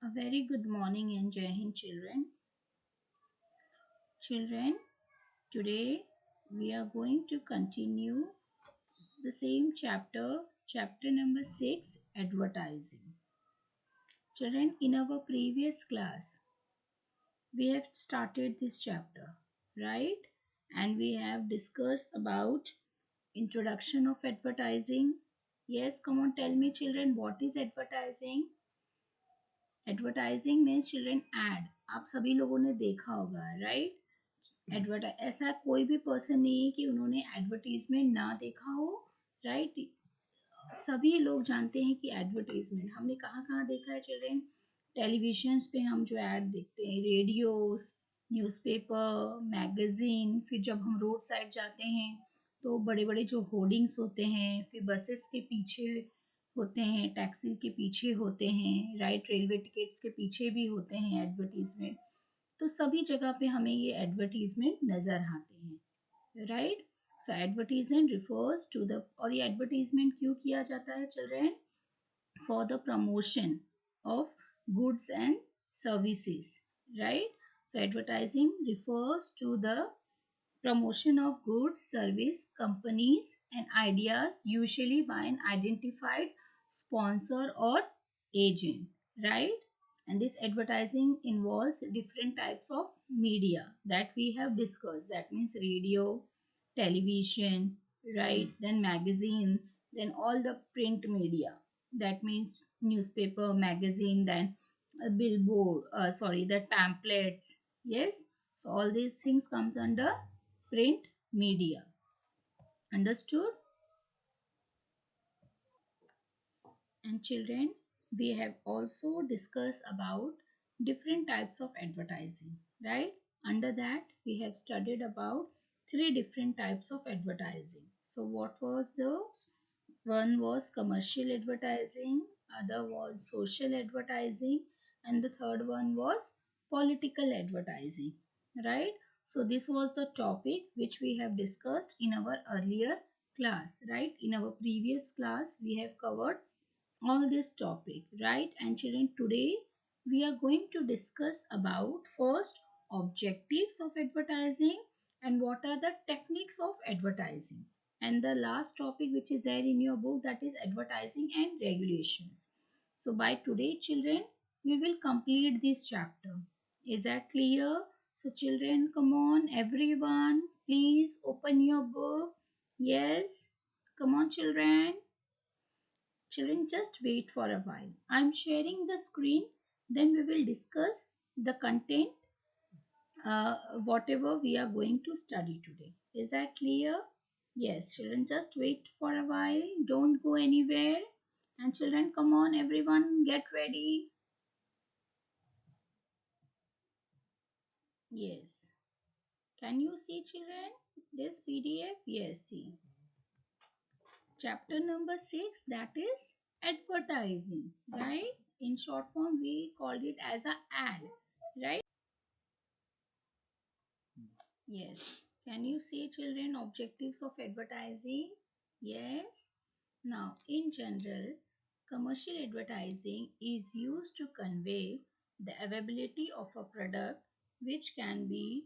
A very good morning and Jai Hind children. Children, today we are going to continue the same chapter number 6, advertising. Children, in our previous class, we have started this chapter, right? And we have discussed about introduction of advertising. Yes, come on, tell me children, what is advertising? Advertising means children ad आप सभी लोगों ने देखा होगा right advertise ऐसा कोई भी person नहीं है कि उन्होंने एडवर्टीजमेंट ना देखा हो राइट सभी लोग जानते हैं कि एडवर्टीजमेंट हमने कहाँ कहाँ देखा है चिल्ड्रन टेलीविजन पे हम जो ऐड देखते हैं रेडियोस न्यूज़पेपर मैगजीन फिर जब हम रोड साइड जाते हैं तो बड़े बड़े जो होर्डिंग्स होते हैं फिर बसेस के पीछे होते हैं टैक्सी के पीछे होते हैं राइट रेलवे टिकट्स के पीछे भी होते हैं एडवर्टीजमेंट तो सभी जगह पे हमें ये एडवर्टीजमेंट नज़र आते हैं right so advertisement refers to the और ये एडवर्टीजमेंट क्यों किया जाता है children for the promotion of goods and services right so advertising refers to the promotion of goods, service, companies, and ideas, usually by an identified sponsor or agent, right? And this advertising involves different types of media that we have discussed. That means radio, television, right? Then magazine, then all the print media. That means newspaper, magazine, then a billboard. Sorry, the pamphlets. Yes. So all these things comes under print media. Understood? And children, we have also discussed about different types of advertising, right? Under that, we have studied about three different types of advertising. So what was those? One was commercial advertising, other was social advertising, and the third one was political advertising, right? So this was the topic which we have discussed in our earlier class, right? In our previous class, we have covered all this topic, right? And children, today we are going to discuss about first objectives of advertising and what are the techniques of advertising. And the last topic which is there in your book, that is advertising and regulations. So by today children, we will complete this chapter. Is that clear? So children, come on everyone, please open your book. Yes, come on children. Children, just wait for a while. I'm sharing the screen, then we will discuss the content, whatever we are going to study today. Is that clear? Yes, children, just wait for a while. Don't go anywhere. And children, come on, everyone, get ready. Yes. Can you see, children, this PDF? Yes, see. Chapter number 6, that is advertising, right? In short form, we called it as a ad, right? Yes. Can you see children objectives of advertising? Yes. Now, in general, commercial advertising is used to convey the availability of a product which can be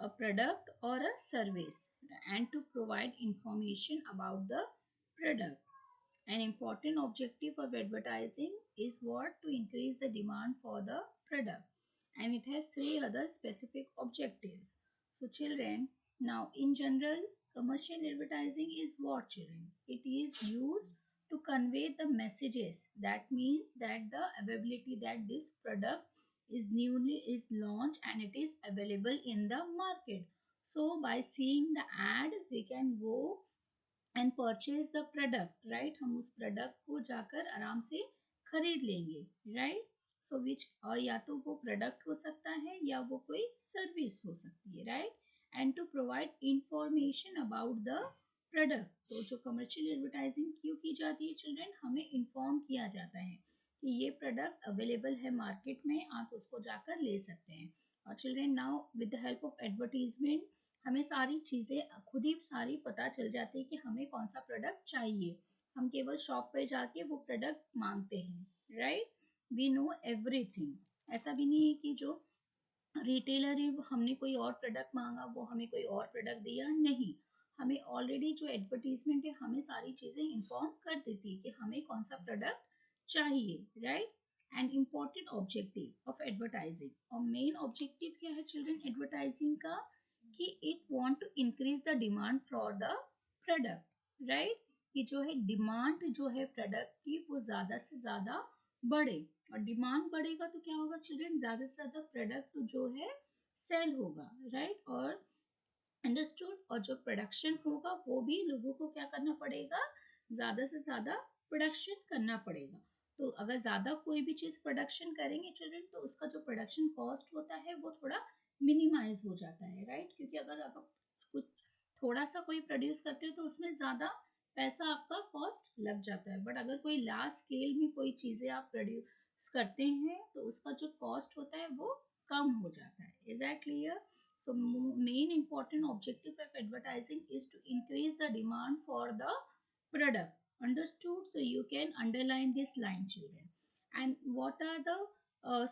a product or a service and to provide information about the product. An important objective of advertising is what? To increase the demand for the product. And it has three other specific objectives. So children, now in general, commercial advertising is what children? It is used to convey the messages. That means that the availability that this product is launched and it is available in the market. So by seeing the ad, we can go and purchase the product right हम उस product को जाकर आराम से खरीद लेंगे right so विच और या तो वो प्रोडक्ट हो सकता है या वो कोई सर्विस हो सकती है right and to provide information about the product तो जो कमर्शियल एडवर्टाइजिंग क्यों की जाती है चिल्ड्रन हमें इंफॉर्म किया जाता है कि ये प्रोडक्ट अवेलेबल है मार्केट में आप उसको जाकर ले सकते हैं और children now with the help of advertisement हमें सारी चीज़ें खुद ही सारी पता चल जाती है कि हमें कौन सा प्रोडक्ट चाहिए हम केवल शॉप पे जाके वो प्रोडक्ट मांगते हैं राइट वी नो एवरीथिंग। ऐसा भी नहीं है कि जो रिटेलर ही हमने कोई और प्रोडक्ट मांगा वो हमें कोई और प्रोडक्ट दिया, नहीं, हमें ऑलरेडी जो एडवर्टीजमेंट है हमें सारी चीजें इन्फॉर्म कर देती है कि हमें कौन सा प्रोडक्ट चाहिए, right. And important objective of advertising, और मेन ऑब्जेक्टिव क्या है चिल्ड्रन एडवर्टाइजिंग का, कि it want to increase the demand for the product, right. कि जो है डिमांड जो है प्रोडक्ट की वो ज्यादा से ज्यादा बढ़े, और डिमांड बढ़ेगा तो क्या होगा चिल्ड्रन, ज्यादा से ज्यादा प्रोडक्ट जो है सेल होगा, राइट। और अंडरस्टूड, और जो प्रोडक्शन होगा वो भी लोगों को क्या करना पड़ेगा, ज्यादा से ज्यादा प्रोडक्शन करना पड़ेगा। तो अगर ज्यादा कोई भी चीज प्रोडक्शन करेंगे चिल्ड्रन तो उसका जो प्रोडक्शन कॉस्ट होता है वो थोड़ा मिनिमाइज हो जाता है, राइट। क्योंकि अगर आप कुछ थोड़ा सा कोई प्रोड्यूस करते हो तो उसमें ज्यादा पैसा आपका कॉस्ट लग जाता है, बट अगर कोई लार्ज स्केल में कोई चीजें आप प्रोड्यूस करते हैं तो उसका जो कॉस्ट होता है वो कम हो जाता है। Is that clear? So main important objective of advertising is to increase the demand for the product. Understood? So you can underline this line, children. And what are the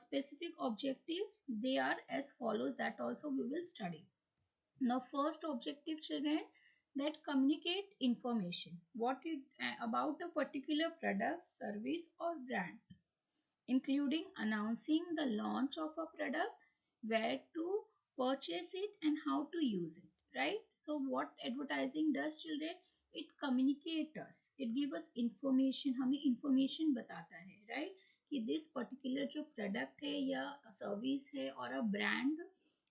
specific objectives? They are as follows. That also we will study. Now, first objective, children, that communicate information. What it about a particular product, service, or brand, including announcing the launch of a product, where to purchase it, and how to use it, right? So what advertising does children, it communicates us, it gives us information, हमें information बताता है, right? कि this particular जो product है या service है और a brand,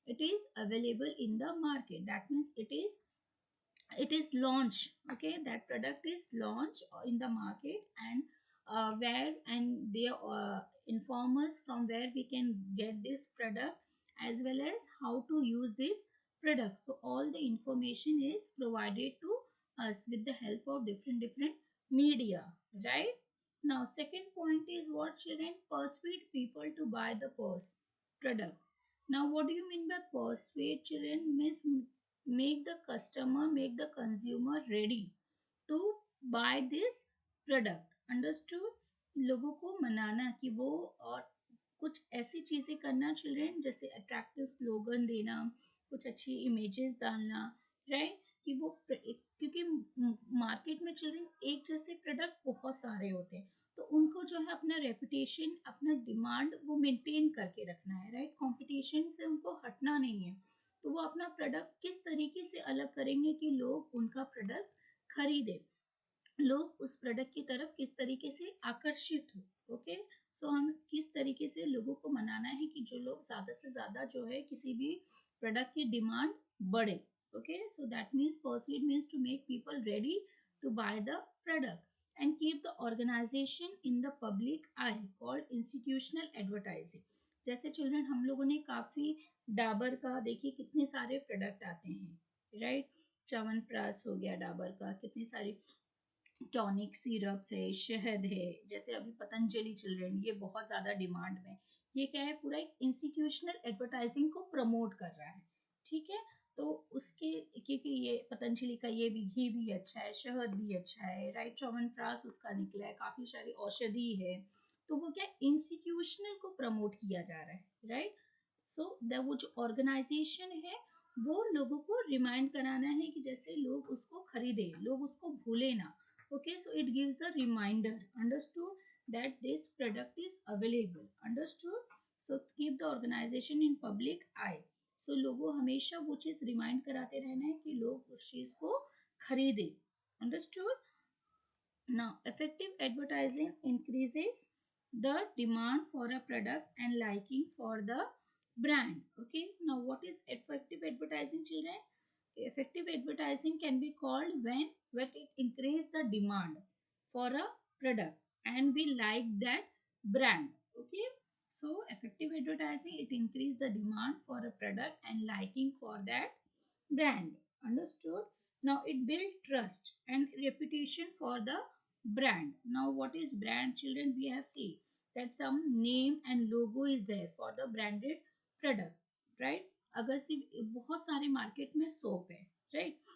it is available in the market, that means it is launched, okay, that product is launched in the market, and where and they inform us from where we can get this product, as well as how to use this product. So all the information is provided to us with the help of different media, right. Now second point is what children, persuade people to buy the product. Now what do you mean by persuade children? Means make the consumer ready to buy this product, understood। लोगों को मनाना कि वो, और कुछ ऐसी चीजें करना चिल्ड्रन, जैसे अट्रैक्टिव स्लोगन देना, कुछ अच्छी इमेजेस डालना, राइट। कि वो क्योंकि मार्केट में चिल्ड्रन एक जैसे प्रोडक्ट बहुत सारे होते हैं, तो उनको जो है अपना रेपुटेशन, अपना डिमांड वो मेंटेन करके रखना है, राइट। कंपटीशन से उनको हटना नहीं है, तो वो अपना प्रोडक्ट किस तरीके से अलग करेंगे कि लोग उनका प्रोडक्ट खरीदे, लोग उस प्रोडक्ट की तरफ किस तरीके से आकर्षित हो, ओके। सो हम किस तरीके से लोगों को मनाना है कि जो लोग ज्यादा से ज्यादा जो है किसी भी प्रोडक्ट की डिमांड बढ़े, okay. So that means persuade means to make people ready to buy the product and keep the organisation in the public eye, called institutional advertising. जैसे चिल्ड्रन हम लोगों ने काफी डाबर का देखिए कितने सारे प्रोडक्ट आते हैं, राइट। च्यवनप्राश हो गया डाबर का, कितनी सारी टॉनिक सिरप्स है, शहद है, जैसे अभी पतंजलि चिल्ड्रन, ये बहुत ज्यादा डिमांड में। ये क्या है, पूरा एक इंस्टीट्यूशनल एडवर्टाइजिंग को प्रमोट कर रहा है, ठीक है। तो उसके, क्योंकि ये पतंजलि का ये भी घी भी अच्छा है, शहद भी अच्छा है, राइट। च्यवनप्राश उसका निकला है, काफी सारी औषधि है, तो वो क्या इंस्टीट्यूशनल को प्रमोट किया जा रहा है, राइट। सो वो जो ऑर्गेनाइजेशन है वो लोगों को रिमाइंड कराना है कि जैसे लोग उसको खरीदे, लोग उसको भूले ना, okay। So it gives the reminder, understood, that this product is available, understood। So keep the organization in public eye। So लोगों हमेशा वो चीज रिमाइंड कराते रहना है कि लोग उस चीज को खरीदे, understood। Now, effective advertising increases the demand for a product and liking for the brand. Okay. Now, what is effective advertising, children? Effective advertising can be called when it increase the demand for a product and we like that brand. Okay. So, effective advertising, it increase the demand for a product and liking for that brand. Understood? Now, it build trust and reputation for the brand. Now what is brand, children? We have seen that some name and logo is there for the branded product, right। अगर सिर्फ बहुत सारे market में soap है, right,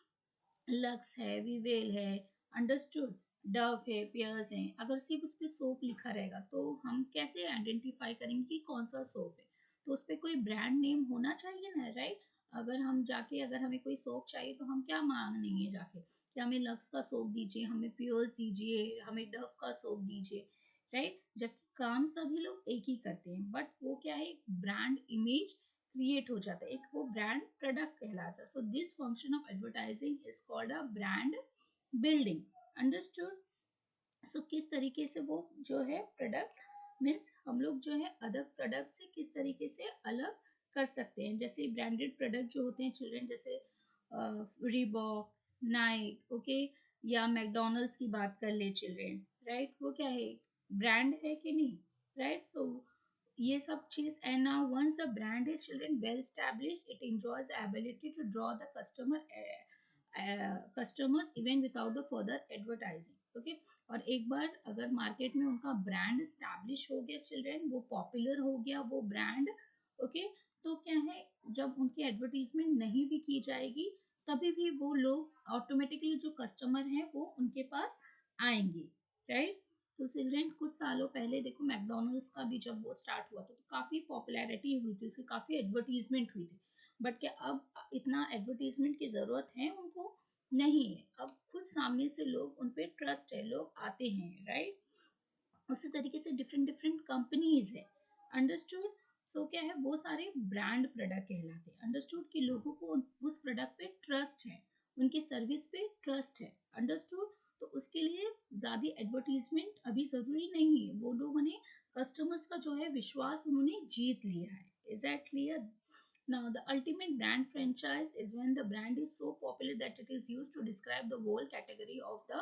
lux है, विवेल है, understood, Dove है, piers है, अगर सिर्फ उस पे सोप लिखा रहेगा तो हम कैसे आइडेंटिफाई करेंगे कि कौन सा सोप है? तो उस पे कोई ब्रांड नेम होना चाहिए ना, राइट? अगर हम जाके अगर हमें कोई सोप चाहिए तो हम क्या मांगेंगे जाके कि हमें लक्स का सोप दीजिए, हमें पियर्स दीजिए, हमें डव का सोप दीजिए, राइट? जबकि काम सभी लोग एक ही करते हैं, बट वो क्या है, एक ब्रांड इमेज क्रिएट हो जाता है, एक वो ब्रांड प्रोडक्ट कहलाता है। So this function of advertising is called a brand building. Understood? So किस तरीके से वो जो है प्रोडक्ट मीन्स हम लोग जो है अदर प्रोडक्ट से किस तरीके से अलग कर सकते हैं। जैसे ब्रांडेड प्रोडक्ट जो होते हैं चिल्ड्रन, जैसे रीबॉक, नाइक, ओके, या मैकडोनल्ड्स की बात कर ले चिल्ड्रन, राइट? वो क्या है, ब्रांड है कि नहीं, राइट? सो ये सब चीज। And now once the brand is children well established, it enjoys the ability to draw the customers even without the further advertising, okay? और एक बार अगर मार्केट में उनका ब्रांड स्टैब्लिश हो गया चिल्ड्रन, वो पॉपुलर हो गया वो ब्रांड, ओके, तो क्या है, जब उनकी एडवर्टीजमेंट नहीं भी की जाएगी तभी भी वो लोग ऑटोमेटिकली जो कस्टमर हैं वो उनके पास आएंगे, राइट? तो चिल्ड्रन कुछ सालों पहले देखो मैकडोनल्ड्स का भी जब वो स्टार्ट हुआ था तो काफी पॉपुलैरिटी हुई थी, उसकी काफी एडवर्टीजमेंट हुई थी। बट क्या अब इतना एडवर्टीजमेंट की जरूरत है उनको? नहीं है। अब खुद सामने से लोग उन पे ट्रस्ट है, लोग आते हैं, राइट? उसी तरीके से डिफरेंट डिफरेंट कंपनीज है। अंडरस्टूड? सो क्या है, वो सारे ब्रांड प्रोडक्ट कहलाते हैं। अंडरस्टूड? कि लोगों को उस प्रोडक्ट पे ट्रस्ट है, उनकी सर्विस पे ट्रस्ट है। अंडरस्टूड? तो उसके लिए ज्यादा एडवर्टीजमेंट अभी जरूरी नहीं है, वो लोगों ने कस्टमर्स का जो है विश्वास उन्होंने जीत लिया है। Is that clear? Now, the ultimate brand franchise is when the brand is so popular that it is used to describe the whole category of the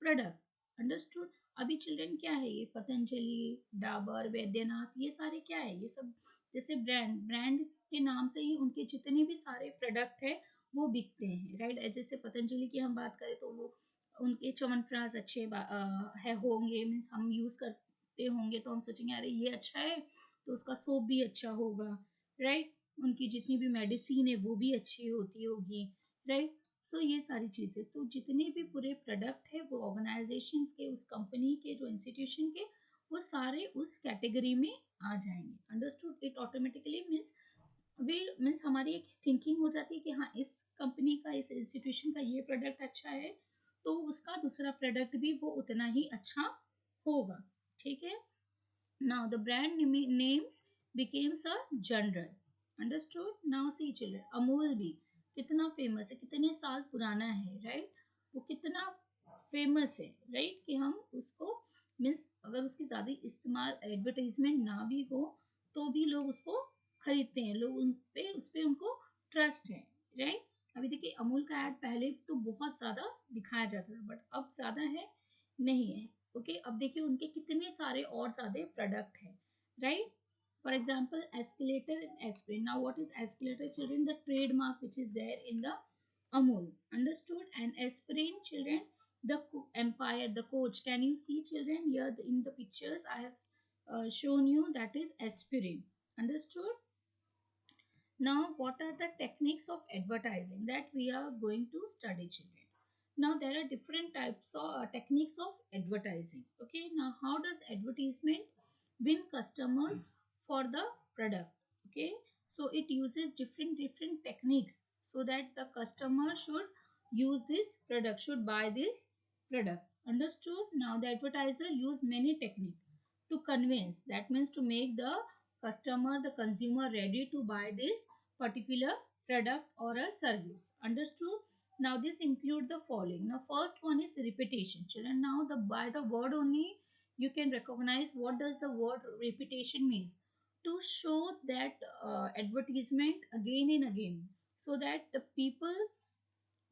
product. Understood? अभी चिल्ड्रन क्या है, ये पतंजलि, डाबर, वैद्यनाथ, ये सारे क्या है, ये सब जैसे ब्रांड के नाम से ही उनके जितने भी सारे प्रोडक्ट है वो बिकते हैं, राइट? जैसे पतंजलि की हम बात करें तो वो उनके च्यवनप्राश अच्छे है होंगे, मीन्स हम यूज करते होंगे तो हम सोचेंगे अरे ये अच्छा है तो उसका सोप भी अच्छा होगा, राइट? उनकी जितनी भी मेडिसिन है वो भी अच्छी होती होगी, राइट? सो ये सारी चीजें, तो जितने भी पूरे प्रोडक्ट है वो ऑर्गेनाइजेशन के, उस कंपनी के, जो इंस्टीट्यूशन के, वो सारे उस कैटेगरी में आ जाएंगे। Understood? It automatically means way means हमारी एक थिंकिंग हो जाती है कि हाँ इस कंपनी का, इस इंस्टीट्यूशन का ये प्रोडक्ट अच्छा है तो उसका दूसरा प्रोडक्ट भी वो उतना ही अच्छा होगा, ठीक है? Now the brand names becomes a genre. Understood? Now see children, Amul भी कितना फेमस है, कितने साल पुराना है, राइट? वो कितना फेमस है, राइट? कि हम उसको मीन्स अगर उसकी ज्यादा इस्तेमाल एडवर्टाइजमेंट ना भी हो तो भी लोग उसको खरीदते हैं, लोग उस पे उनको ट्रस्ट है, राइट? अभी देखिए अमूल का एड पहले तो बहुत ज्यादा दिखाया जाता था बट अब ज्यादा है नहीं है, ओके? अब देखिए उनके कितने सारे और ज्यादा प्रोडक्ट हैं, right? For example escalator and aspirin. Now what is escalator children? The trademark which is there in the Amul. Understood? And aspirin children, the empire, the coach. Can you see children here in the pictures I have shown you? That is aspirin. Understood? Now, what are the techniques of advertising that we are going to study, children? Now, there are different types of techniques of advertising. Okay, now how does advertisement win customers for the product? Okay, so it uses different techniques so that the customer should use this product, should buy this product. Understood? Now, the advertiser use many techniques to convince, that means to make the customer, the consumer ready to buy this particular product or a service. Understood? Now this include the following. Now first one is repetition, children. Now the by the word only you can recognize what does the word repetition means. To show that advertisement again and again so that the people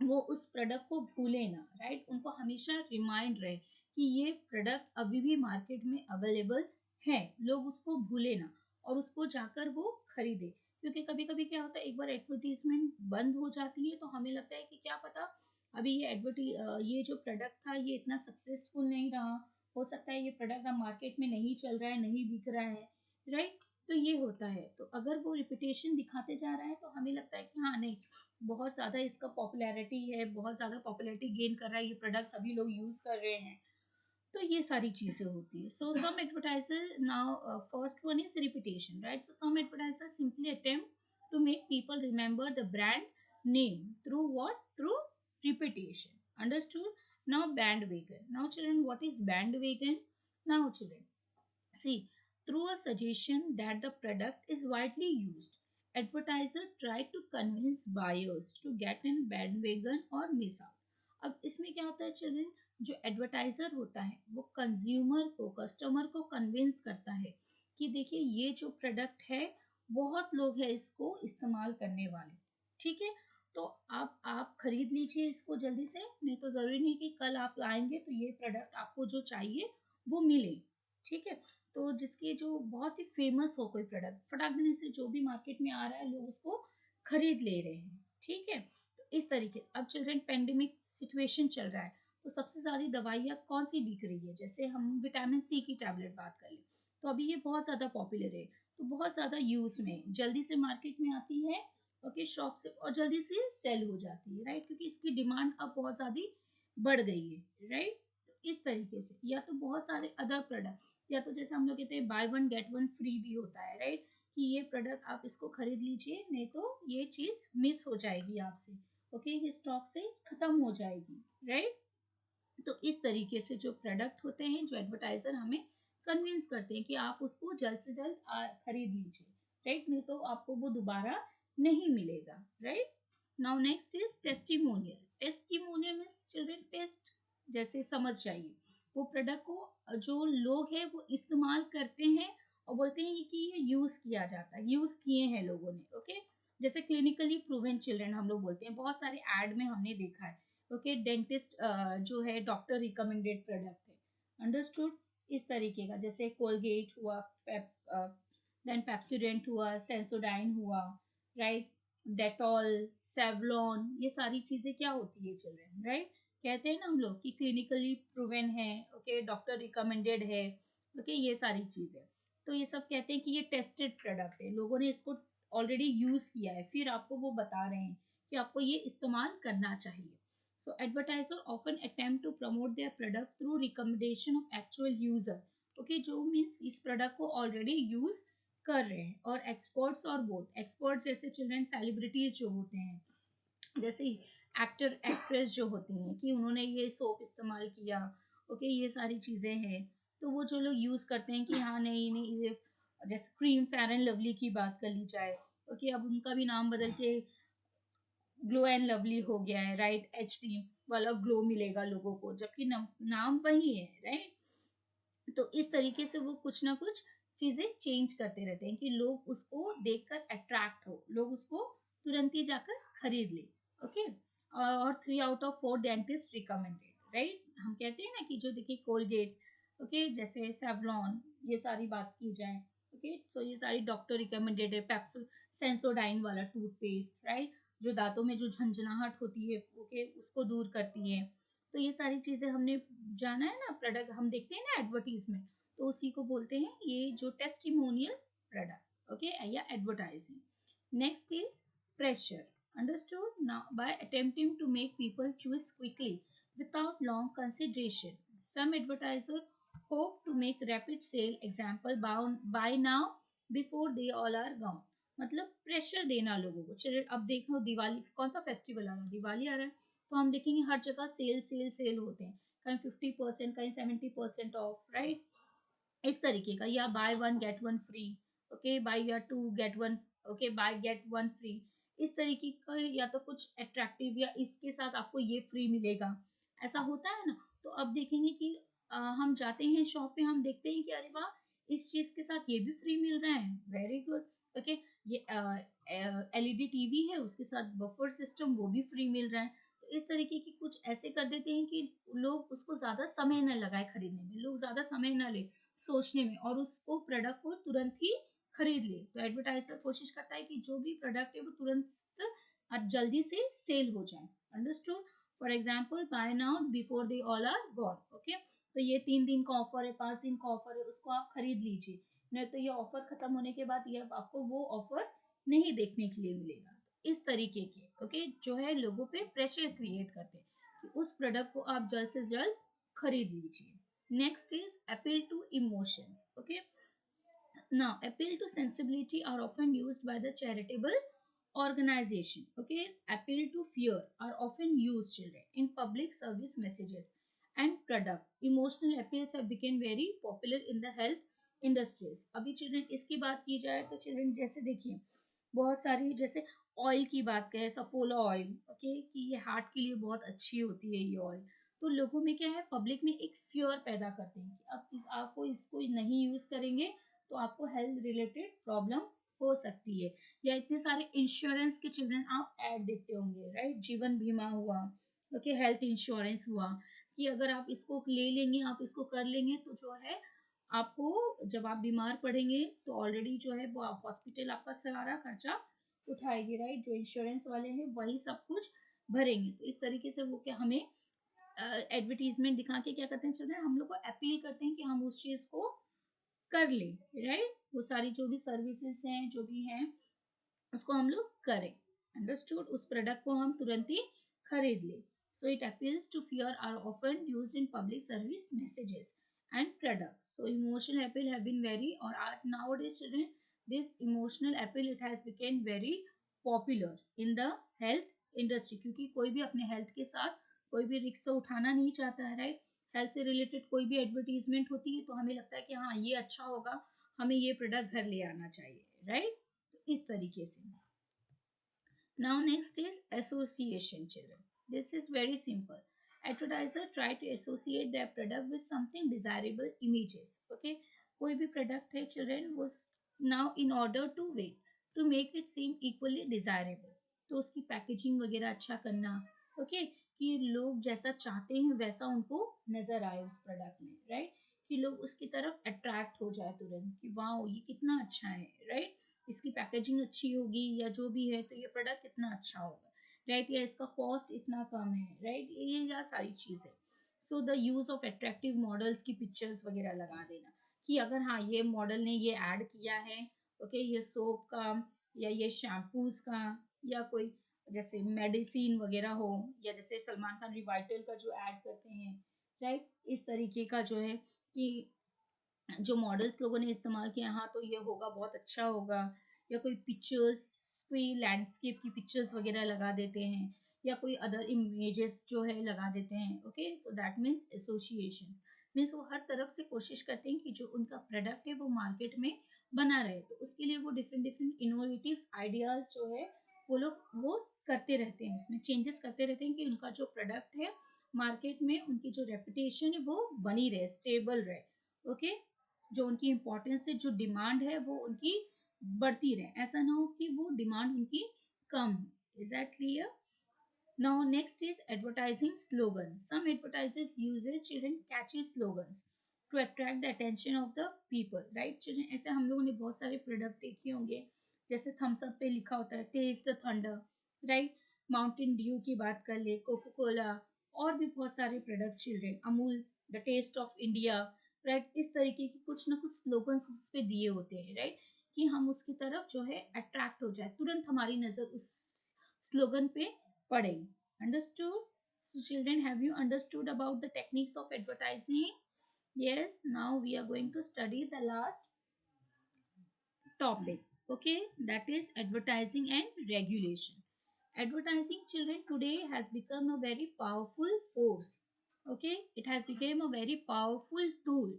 वो उस product को भूले ना, right? उनको हमेशा remind रहे कि ये प्रोडक्ट अभी भी मार्केट में अवेलेबल है, लोग उसको भूले ना और उसको जाकर वो खरीदे। क्योंकि कभी कभी क्या होता है, एक बार एडवर्टीजमेंट बंद हो जाती है तो हमें लगता है कि क्या पता अभी ये जो प्रोडक्ट था ये इतना सक्सेसफुल नहीं रहा, हो सकता है ये प्रोडक्ट अब मार्केट में नहीं चल रहा है, नहीं बिक रहा है, राइट? तो ये होता है। तो अगर वो रिपीटेशन दिखाते जा रहा है तो हमें लगता है कि हाँ नहीं, बहुत ज़्यादा इसका पॉपुलैरिटी है, बहुत ज़्यादा पॉपुलैरिटी गेन कर रहा है, ये प्रोडक्ट सभी लोग यूज़ कर रहे हैं। तो ये सारी चीजें होती है। So some advertiser now, first one is repetition, right? So some advertiser simply attempt to make people remember the brand name through what? Through repetition. Understood? Now bandwagon. Now children, what is bandwagon? Now children, see, through a suggestion that the product is widely used, advertiser try to convince buyers to get in bandwagon or miss out. अब इसमें क्या होता है children, जो advertiser होता है वो consumer को, कस्टमर को कन्विंस करता है कि देखिए ये जो प्रोडक्ट है बहुत लोग हैं इसको इस्तेमाल करने वाले, ठीक है? तो आप खरीद लीजिए इसको जल्दी से, नहीं तो जरूरी नहीं कि कल आप आएंगे तो ये प्रोडक्ट आपको जो चाहिए वो मिले, ठीक है? तो जिसके जो बहुत ही फेमस हो कोई प्रोडक्ट, फटाक देने से जो भी मार्केट में आ रहा है लोग उसको खरीद ले रहे हैं, ठीक है? तो इस तरीके से अब चिल्ड्रन पेंडेमिक सिचुएशन चल रहा है, तो सबसे ज्यादा दवाइयाँ कौन सी बिक रही है? जैसे हम विटामिन सी की टैबलेट बात कर लें, तो अभी ये बहुत ज्यादा पॉपुलर है, तो बहुत ज्यादा यूज में जल्दी से मार्केट में आती है, ओके, शॉप से, और जल्दी से सेल हो जाती है, राइट? क्योंकि इसकी डिमांड अब बहुत ज्यादा बढ़ गई है, राइट? इस तरीके से, या तो बहुत सारे अदर प्रोडक्ट, या तो जैसे हम लोग कहते हैं bye one get one free भी होता है, राइट? कि ये प्रोडक्ट आप इसको खरीद लीजिए, नहीं तो ये चीज मिस हो जाएगी आपसे, ओके, ये स्टॉक से खत्म हो जाएगी, राइट? तो इस तरीके से जो प्रोडक्ट होते हैं, जो एडवर्टाइजर हमें कन्विंस करते हैं कि आप उसको जल्द से जल्द खरीद लीजिए, राइट? नहीं तो आपको वो दोबारा नहीं मिलेगा, right? Now next is testimonial. Testimonial means children test, जैसे समझ जाइए, वो प्रोडक्ट को जो लोग हैं वो इस्तेमाल करते हैं और बोलते हैं कि ये यूज किया जाता है, यूज किए हैं लोगों ने, ओके? जैसे क्लिनिकली प्रूवन चिल्ड्रन हम लोग बोलते हैं, बहुत सारे एड में हमने देखा है, ओके? डेंटिस्ट जो है डॉक्टर रिकमेंडेड प्रोडक्ट है, अंडरस्टूड? इस तरीके का, जैसे कोलगेट हुआ, देन पेप्सोडेंट हुआ, सेंसोडाइन हुआ, राइट? डेटॉल, सेवलॉन, ये सारी चीजें क्या होती है चिल्ड्रन, राइट? कहते हैं ना हम लोग कि क्लिनिकली प्रूवन है, ओके, डॉक्टर रिकमेंडेड है, ओके, ये सारी चीजें। तो ये सब कहते हैं कि ये टेस्टेड प्रोडक्ट है, लोगों ने इसको ऑलरेडी यूज किया है, फिर आपको वो बता रहे हैं कि आपको ये इस्तेमाल करना चाहिए। So advertiser often attempt to promote their product through recommendation of actual user. Okay, जो means इस product को already use कर रहे हैं। और experts और both, experts जैसे चिल्ड्रन सेलिब्रिटीज जो होते हैं, जैसे एक्टर एक्ट्रेस जो होती हैं कि उन्होंने ये सोप इस्तेमाल किया, ओके, ये सारी चीजें हैं, तो वो जो लोग यूज करते हैं कि हाँ नहीं नहीं ये, जैसे क्रीम फेयर एंड लवली की बात कर ली जाए, ओके, अब उनका भी नाम बदल के ग्लो एंड लवली हो गया है, राइट? एच डी वाला ग्लो मिलेगा लोगों को, जबकि नाम वही है, राइट? तो इस तरीके से वो कुछ ना कुछ चीजें चेंज करते रहते हैं कि लोग उसको देखकर अट्रैक्ट हो, लोग उसको तुरंत ही जाकर खरीद ले, ओके? और 3 out of 4 dentist recommended, right? हम कहते हैं ना कि जो देखिए कोलगेट, ओके, जैसे सेवलॉन, ये सारी बात की जाए, ओके, सो ये सारी डॉक्टर रिकमेंडेड है। पेप्सो सेंसोडाइन वाला टूथपेस्ट, राइट? जो दांतों में जो झंझनाहट होती है, ओके, उसको दूर करती है। तो ये सारी चीजें हमने जाना है ना, प्रोडक्ट हम देखते हैं ना एडवर्टीजमेंट, तो उसी को बोलते हैं ये जो टेस्टिमोनियल प्रोडक्ट, ओके, या advertising. Next is pressure, understood? Now by attempting to make people choose quickly without long consideration, some advertiser hope to make rapid sale, example buy now before they all are gone। मतलब pressure देना लोगों को। चलिए अब देखो, दिवाली, कौन सा festival आ रहा है? दिवाली आ रहा है, तो हम देखेंगे हर जगह सेल सेल सेल होते हैं, कहीं 50%, कहीं 70% ऑफ, राइट? इस तरीके का, या buy one get one free, okay, buy या two get one, okay, buy get one free, इस तरीके का, या तो कुछ अट्रैक्टिव, या इसके साथ आपको ये फ्री मिलेगा, ऐसा होता है ना? तो अब देखेंगे कि हम जाते हैं शॉप पे, हम देखते हैं कि अरे वाह, इस चीज के साथ ये भी फ्री मिल रहा है, वेरी गुड, ओके। ये एलईडी टीवी है, उसके साथ बफर सिस्टम वो भी फ्री मिल रहा है। तो इस तरीके की कुछ ऐसे कर देते हैं कि लोग उसको ज्यादा समय न लगाए खरीदने में, लोग ज्यादा समय न ले सोचने में, और उसको प्रोडक्ट को तुरंत ही खरीद ले। तो एडवर्टाइजर कोशिश करता है कि जो भी प्रोडक्ट है वो तुरंत और जल्दी से सेल हो जाए, understood? For example buy now before they all are gone, okay, तो ये 3 दिन का ऑफर है, 5 दिन का ऑफर है, उसको आप खरीद लीजिए, नहीं तो ये ऑफर खत्म होने के बाद ये आपको वो ऑफर नहीं देखने के लिए मिलेगा। इस तरीके के ओके जो है लोगों पे प्रेशर क्रिएट करते हैं कि उस प्रोडक्ट को आप जल्द से जल्द खरीद लीजिए। Next is appeal to emotions. Okay, now, appeal to sensibility are often used by the charitable organization. Okay, appeal to fear are often used, children, in public service messages and product. Emotional appeals have become very popular in the health industries. अभी children इसकी बात की जाए तो children जैसे देखिए बहुत सारी जैसे ऑयल की बात करें, सपोला ऑयल, ओके, कि ये हार्ट के लिए बहुत अच्छी होती है ये ऑयल। तो लोगों में क्या है, पब्लिक में एक फियर पैदा करते हैं कि अब इस आपको इसको नहीं यूज करेंगे तो आपको हेल्थ रिलेटेड प्रॉब्लम हो सकती है। या इतने सारे इंश्योरेंस के चिल्ड्रन आप ऐड देखते होंगे, राइट, जीवन बीमा हुआ, ओके, हेल्थ इंश्योरेंस हुआ, कि अगर आप इसको ले लेंगे, आप इसको कर लेंगे तो जो है आपको जब आप बीमार पड़ेंगे तो ऑलरेडी जो है वो हॉस्पिटल आपका सारा खर्चा उठाएगी, राइट, जो इंश्योरेंस वाले हैं वही सब कुछ भरेंगे। तो इस तरीके से वो क्या हमें एडवर्टीजमेंट दिखा के क्या करते हैं चिल्ड्रन, हम लोग को अपील करते हैं कि हम उस चीज को कर ले, राइट, वो सारी जो भी सर्विसेज हैं जो भी हैं उसको हम लोग करें। अंडरस्टूड, उस प्रोडक्ट को हम तुरंत ही खरीद ले। So it appeals to fear are often used in public service messages and product. So emotional appeal have been very, और आज now days children this emotional appeal it has become very popular in the health industry, क्योंकि कोई भी अपने health के साथ कोई भी रिस्क तो उठाना नहीं चाहता है, राइट। हेल्थ से रिलेटेड कोई भी एडवर्टीजमेंट होती है तो हमें लगता है कि हाँ ये अच्छा होगा, हमें ये प्रोडक्ट घर ले आना चाहिए, राइट। इस तरीके से। Now next is association, children. This is very simple. Advertiser try to associate their product with something desirable images. Okay, कोई भी product है children वो now in order to wait to make it seem equally desirable, तो उसकी packaging वगैरह अच्छा करना, okay, कि लोग जैसा चाहते हैं वैसा उनको नजर आए उस प्रोडक्ट में, राइट, कि लोग उसकी तरफ अट्रैक्ट हो जाए तुरंत कि वाह ये कितना अच्छा है, राइट, इसकी पैकेजिंग अच्छी होगी या जो भी है तो ये प्रोडक्ट कितना अच्छा होगा, राइट, या इसका कॉस्ट इतना कम है, राइट, ये सारी चीज़ है। So the use of attractive models की पिक्चर्स वगैरह लगा देना कि अगर हाँ ये मॉडल ने ये ऐड किया है, ओके, ये सोप का या ये शैम्पूज का या कोई जैसे मेडिसिन वगैरह हो, या जैसे सलमान खान रिवाइटल का जो ऐड करते हैं, राइट, इस तरीके का जो है कि जो मॉडल्स लोगों ने इस्तेमाल किया, हाँ तो ये होगा बहुत अच्छा होगा, या कोई पिक्चर्स, कोई लैंडस्केप की पिक्चर्स वगैरह लगा देते हैं, या कोई अदर इमेजेस जो है लगा देते हैं, okay. So that means association means वो हर तरफ से कोशिश करते हैं कि जो उनका प्रोडक्ट है वो मार्केट में बना रहे, तो उसके लिए वो डिफरेंट डिफरेंट इनोवेटिव आइडियाज जो है वो लोग वो करते रहते हैं, उसमें चेंजेस करते रहते हैं कि उनका जो प्रोडक्ट है मार्केट में उनकी जो रेपुटेशन है वो बनी रहे, स्टेबल रहे, ओके, जो उनकी इम्पोर्टेंस है, जो डिमांड है वो उनकी बढ़ती रहे, ऐसा ना हो कि वो डिमांड उनकी कम हो। Is that clear? Now next is advertising slogan. Some advertisers uses children catchy slogans to attract the attention of the people, right children. ऐसे हम लोगों ने बहुत सारे प्रोडक्ट देखे होंगे, जैसे थम्स अप पे लिखा होता है taste the thunder, right, mountain dew की बात कर ले, कोको कोला, और भी बहुत सारे products children, Amul, the taste of India, right, इस तरीके की कुछ ना कुछ स्लोगन्स उस पे दिए होते हैं, राइट, कि हम उसकी तरफ जो है अट्रैक्ट हो जाए, तुरंत हमारी नजर उस स्लोगन पे पड़ेगी। Understood? So children, have you understood about the techniques of advertising? Yes, now we are going to study the last topic, okay, that is advertising and regulation. Advertising, children, today has become a very powerful force, okay, it has become a very powerful tool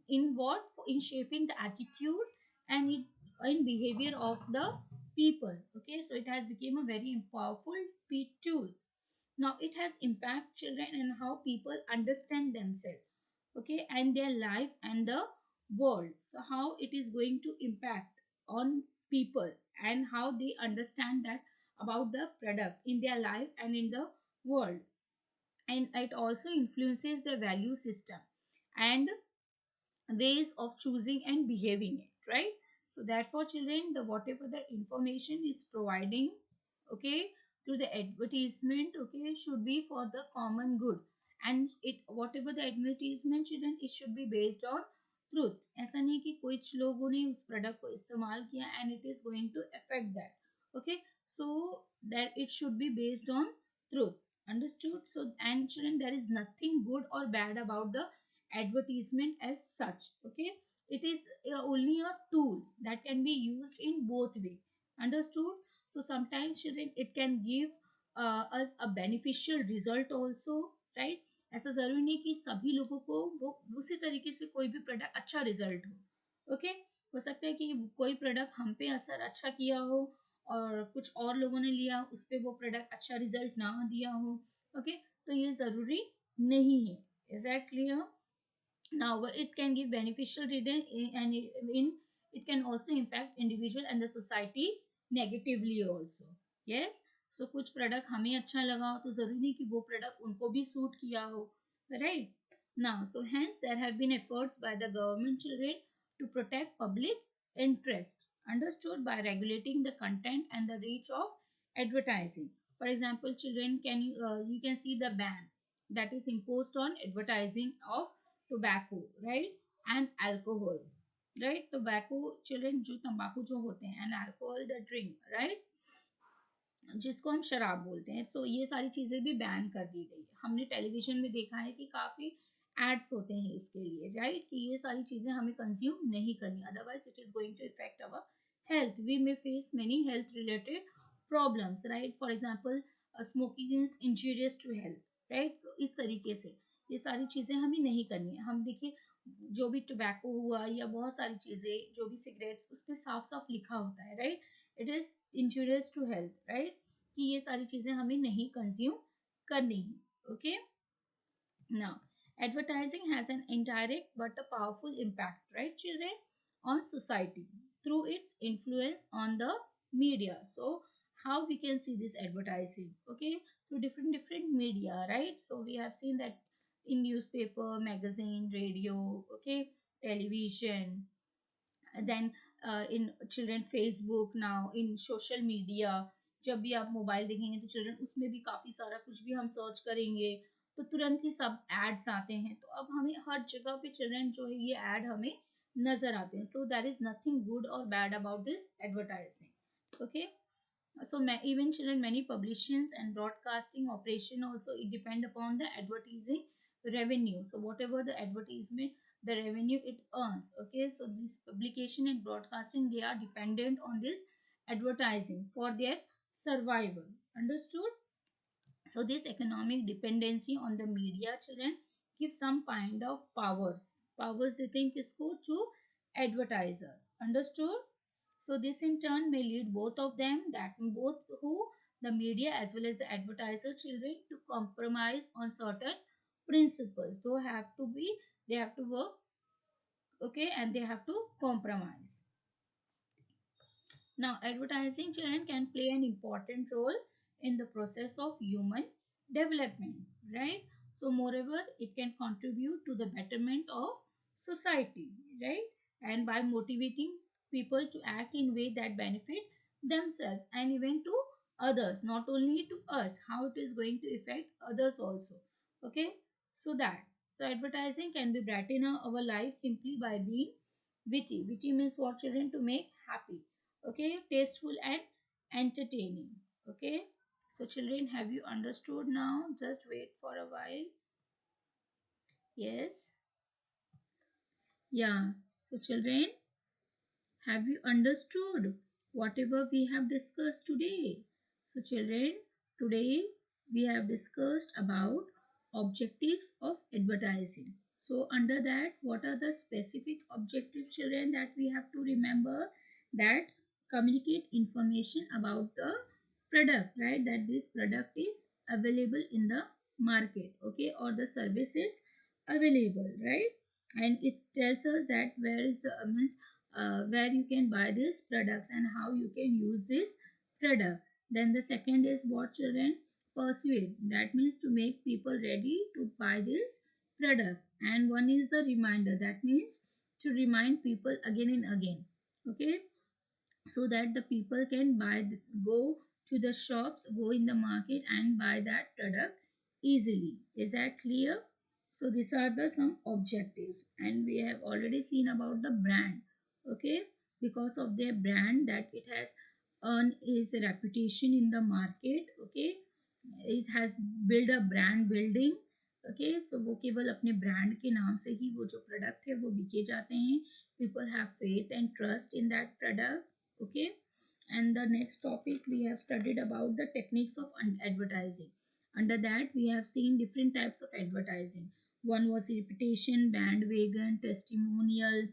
in what, in shaping the attitude and in behavior of the people, okay, so it has become a very powerful tool. Now it has impact children and how people understand themselves, okay, and their life and the world. So how it is going to impact on people and how they understand that about the product in their life and in the world, and it also influences the value system and ways of choosing and behaving it, right. So therefore children, the whatever the information is providing, okay, through the advertisement, okay, should be for the common good, and it whatever the advertisement children, it should be based on truth, ऐसा नहीं कि कुछ लोगों ने उस product को इस्तेमाल किया and it is going to affect that, okay, so that it should be based on truth, understood? So and children, there is nothing good or bad about the advertisement as such, okay, it is only a tool that can be used in both way, understood? So sometimes children, it can give us a beneficial result also, right? ऐसा जरूरी नहीं कि सभी लोगों को वो उसी तरीके से कोई भी प्रोडक्ट अच्छा रिजल्ट हो, ओके, हो सकता है कि कोई प्रोडक्ट हम पे असर अच्छा किया हो और कुछ और लोगों ने लिया उस पे वो प्रोडक्ट अच्छा रिजल्ट ना दिया हो, ओके, तो ये जरूरी नहीं है, is that clear? Now, it can give beneficial return and it can also impact individual and the society negatively also. Yes. So कुछ प्रोडक्ट हमें अच्छा लगा हो तो जरूरी नहीं कि वो प्रोडक्ट उनको भी सूट किया हो, right? Now, so hence there have been efforts by the government children to protect public interest, understood, by regulating the content and the reach of advertising. For example, children, can you can see the ban that is imposed on advertising of tobacco, right, and alcohol, right? Tobacco, children, जो तंबाकू जो होते हैं, and alcohol, the drink, right, जिसको हम शराब बोलते हैं, तो ये सारी चीजें भी बैन कर दी गई है। हमने टेलीविजन में देखा है कि काफी एड्स होते हैं इसके लिए, राइट, कि ये सारी चीजें हमें कंज्यूम नहीं करनी, otherwise it is going to effect our health, we may face many health related problems, right, for example smoking is injurious to health, right, तो इस तरीके से ये सारी चीजें हमें नहीं करनी है। हम देखिए जो भी टोबैको हुआ या बहुत सारी चीजें जो भी सिगरेट्स, उस पर साफ साफ लिखा होता है, right, it is injurious to health, right, कि ये सारी चीजें हमें नहीं कंज्यूम करनी है, okay. Now, advertising has an indirect but a powerful impact, right, children, on society through its influence on the media. So, how we can see this advertising? Okay, through different media, right? So, we have seen that in newspaper, magazine, radio, okay, television, then in children Facebook, now in social media, जब भी आप mobile देखेंगे तो children उसमें भी काफ़ी सारा कुछ भी हम सर्च करेंगे तो तुरंत ही सब एड्स आते हैं, तो अब हमें हर जगह पे चिल्ड्रन जो है ये एड हमें नजर आते हैं, so that is nothing good और bad about this advertising, okay. So even children, many publications and broadcasting operation also it depend upon the advertising revenue. So whatever the advertisement, the revenue it earns. Okay, so this publication and broadcasting, they are dependent on this advertising for their survival. Understood? So this economic dependency on the media, children, gives some kind of powers. Powers they think is go to advertiser. Understood? So this in turn may lead both of them, that both who, the media as well as the advertiser, children, to compromise on certain principles. Though have to be, they have to work, okay, and they have to compromise. Now, advertising, children, can play an important role in the process of human development, right? So, moreover, it can contribute to the betterment of society, right? And by motivating people to act in way that benefit themselves and even to others, not only to us, how it is going to affect others also. Okay, so that so advertising can be brighten our life simply by being witty. Witty means what, children? To make happy, okay, tasteful and entertaining, okay. So children, have you understood now? Just wait for a while. Yes, yeah. So children, have you understood whatever we have discussed today? So children, today we have discussed about objectives of advertising. So under that, what are the specific objectives, children, that we have to remember? That communicate information about the product, right? That this product is available in the market, okay, or the service is available, right? And it tells us that where is the means where you can buy these products and how you can use this product. Then the second is what, children? Persuade. That means to make people ready to buy this product. And one is the reminder. That means to remind people again and again. Okay, so that the people can go to the shops, go in the market and buy that product easily. Is that clear? So these are the some objectives, and we have already seen about the brand. Okay, because of their brand that it has earned his reputation in the market. Okay, it has built a brand building. Okay so वो केवल अपने brand के नाम से ही वो जो product है वो बिके जाते हैं. People have faith and trust in that product. Okay, and the next topic we have studied about the techniques of advertising. Under that we have seen different types of advertising. One was reputation, bandwagon, testimonial,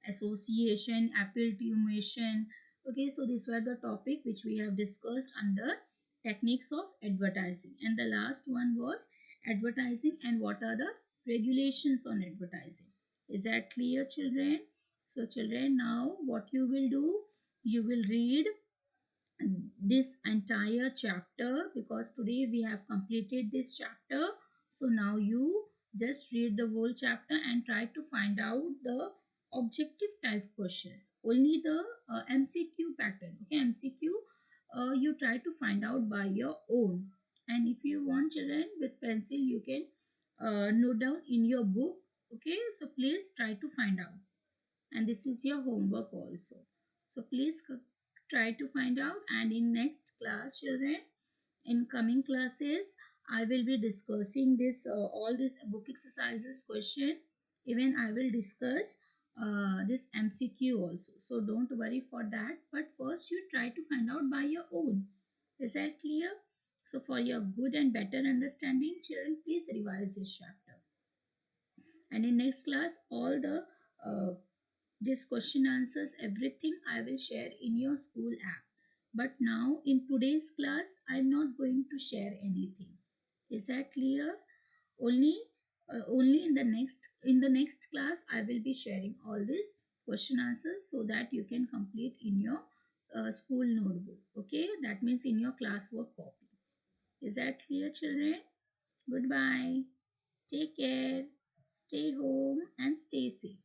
association, appeal to emotion. Okay, so these were the topic which we have discussed under techniques of advertising. And the last one was advertising and what are the regulations on advertising. Is that clear, children? So children, now what you will do, you will read this entire chapter because today we have completed this chapter. So now you just read the whole chapter and try to find out the objective type questions. Only the MCQ pattern. Okay, MCQ you try to find out by your own. And if you want, children, with pencil you can note down in your book. Okay, so please try to find out, and this is your homework also. So please try to find out, and in next class, children, in coming classes I will be discussing this all these book exercises question. Even I will discuss this MCQ also, so don't worry for that, but first you try to find out by your own. Is that clear? So for your good and better understanding, children, please revise this chapter, and in next class all the uh, this question answers everything I will share in your school app. But now in today's class, I'm not going to share anything. Is that clear? Only only in the next class I will be sharing all these question answers so that you can complete in your school notebook. Okay, that means in your classwork copy. Is that clear, children? Goodbye. Take care. Stay home and stay safe.